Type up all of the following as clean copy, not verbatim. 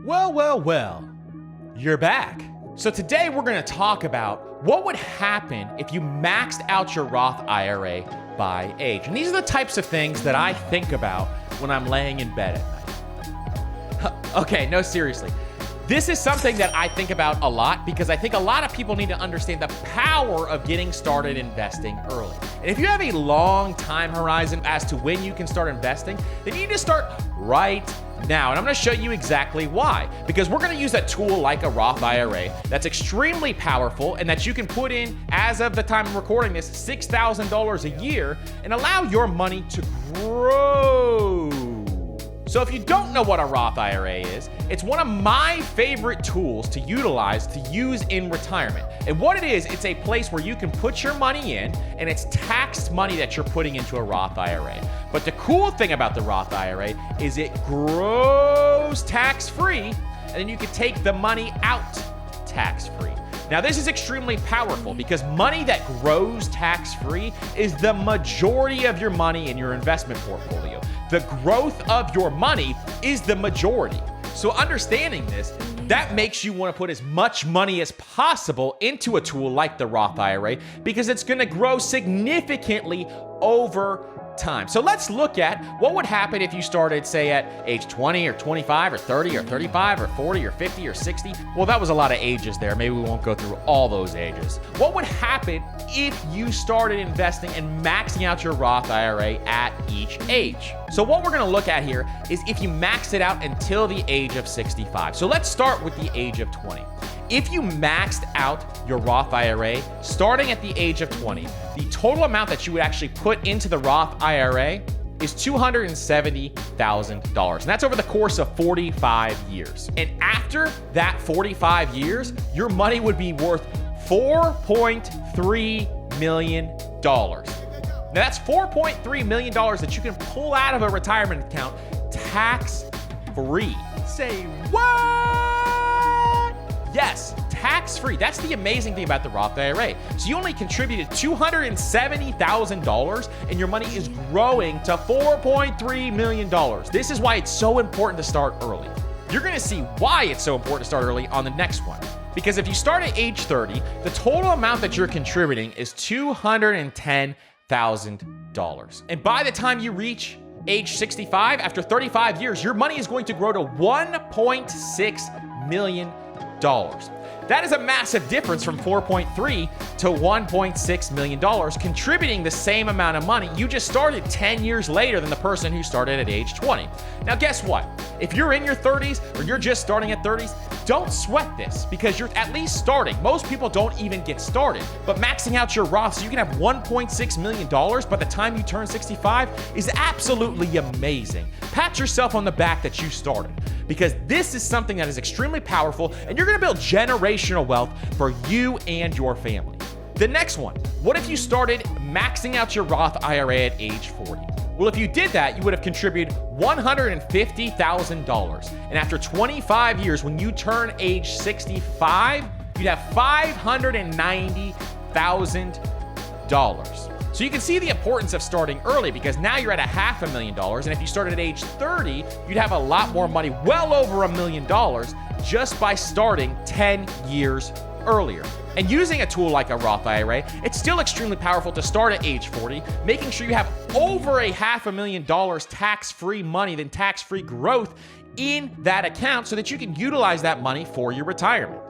Well, you're back. So today we're going to talk about what would happen if you maxed out your Roth IRA by age. And these are the types of things that I think about when I'm laying in bed at night. Okay, no, seriously. This is something that I think about a lot because I think a lot of people need to understand the power of getting started investing early. And if you have a long time horizon as to when you can start investing, then you need to start right now. And I'm going to show you exactly why. Because we're going to use a tool like a Roth IRA that's extremely powerful and that you can put in, as of the time of recording this, $6,000 a year and allow your money to grow. So if you don't know what a Roth IRA is, it's one of my favorite tools to utilize to use in retirement. And what it is, it's a place where you can put your money in and it's taxed money that you're putting into a Roth IRA. But the cool thing about the Roth IRA is it grows tax-free and then you can take the money out tax-free. Now, this is extremely powerful because money that grows tax-free is the majority of your money in your investment portfolio. The growth of your money is the majority. So understanding this, that makes you want to put as much money as possible into a tool like the Roth IRA because it's going to grow significantly over time. So let's look at what would happen if you started, say, at age 20 or 25 or 30 or 35 or 40 or 50 or 60. Well, that was a lot of ages there. Maybe we won't go through all those ages. What would happen if you started investing and maxing out your Roth IRA at each age? So what we're going to look at here is if you max it out until the age of 65. So let's start with the age of 20. If you maxed out your Roth IRA starting at the age of 20, the total amount that you would actually put into the Roth IRA is $270,000. And that's over the course of 45 years. And after that 45 years, your money would be worth $4.3 million. Now that's $4.3 million that you can pull out of a retirement account tax-free. Say what? Yes, tax-free. That's the amazing thing about the Roth IRA. So you only contributed $270,000 and your money is growing to $4.3 million. This is why it's so important to start early. You're going to see why it's so important to start early on the next one. Because if you start at age 30, the total amount that you're contributing is $210,000. And by the time you reach age 65, after 35 years, your money is going to grow to $1.6 million. That is a massive difference from 4.3 to $1.6 million, contributing the same amount of money. You just started 10 years later than the person who started at age 20. Now, guess what? If you're in your 30s or you're just starting at 30s, don't sweat this because you're at least starting. Most people don't even get started, but maxing out your Roth so you can have $1.6 million by the time you turn 65 is absolutely amazing. Pat yourself on the back that you started, because this is something that is extremely powerful and you're going to build generational wealth for you and your family. The next one, what if you started maxing out your Roth IRA at age 40? Well, if you did that, you would have contributed $150,000. And after 25 years, when you turn age 65, you'd have $590,000. So you can see the importance of starting early because now you're at $500,000. And if you started at age 30, you'd have a lot more money, well over $1 million, just by starting 10 years earlier. And using a tool like a Roth IRA, it's still extremely powerful to start at age 40, making sure you have over $500,000 tax-free money, then tax-free growth in that account so that you can utilize that money for your retirement.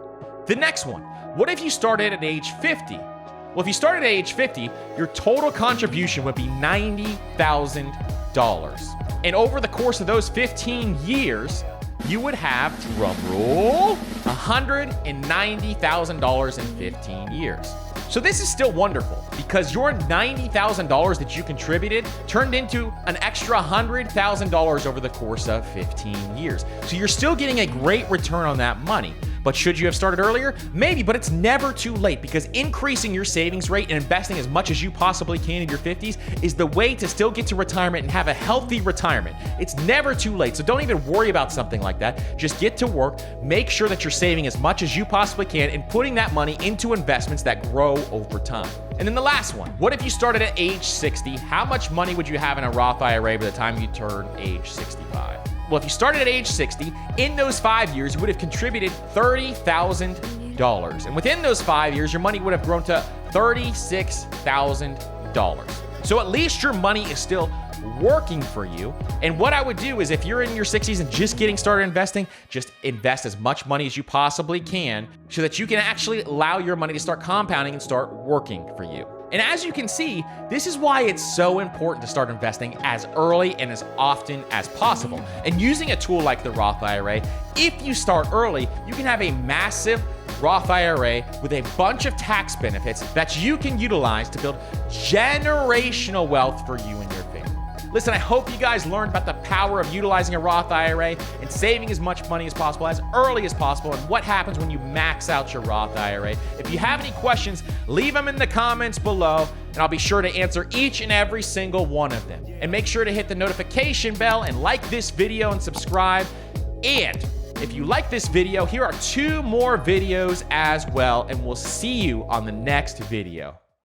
The next one, what if you started at age 50? Well, if you started at age 50, your total contribution would be $90,000. And over the course of those 15 years, you would have, drumroll, $190,000 in 15 years. So this is still wonderful because your $90,000 that you contributed turned into an extra $100,000 over the course of 15 years. So you're still getting a great return on that money. But should you have started earlier? Maybe, but it's never too late because increasing your savings rate and investing as much as you possibly can in your 50s is the way to still get to retirement and have a healthy retirement. It's never too late, so don't even worry about something like that. Just get to work, make sure that you're saving as much as you possibly can and putting that money into investments that grow over time. And then the last one, what if you started at age 60? How much money would you have in a Roth IRA by the time you turn age 65? Well, if you started at age 60, in those 5 years, you would have contributed $30,000. And within those 5 years, your money would have grown to $36,000. So at least your money is still working for you. And what I would do is if you're in your 60s and just getting started investing, just invest as much money as you possibly can so that you can actually allow your money to start compounding and start working for you. And as you can see, this is why it's so important to start investing as early and as often as possible. And using a tool like the Roth IRA, if you start early, you can have a massive Roth IRA with a bunch of tax benefits that you can utilize to build generational wealth for you and your family. Listen, I hope you guys learned about the power of utilizing a Roth IRA and saving as much money as possible, as early as possible, and what happens when you max out your Roth IRA. If you have any questions, leave them in the comments below, and I'll be sure to answer each and every single one of them. And make sure to hit the notification bell and like this video and subscribe. And if you like this video, here are 2 more videos as well, and we'll see you on the next video.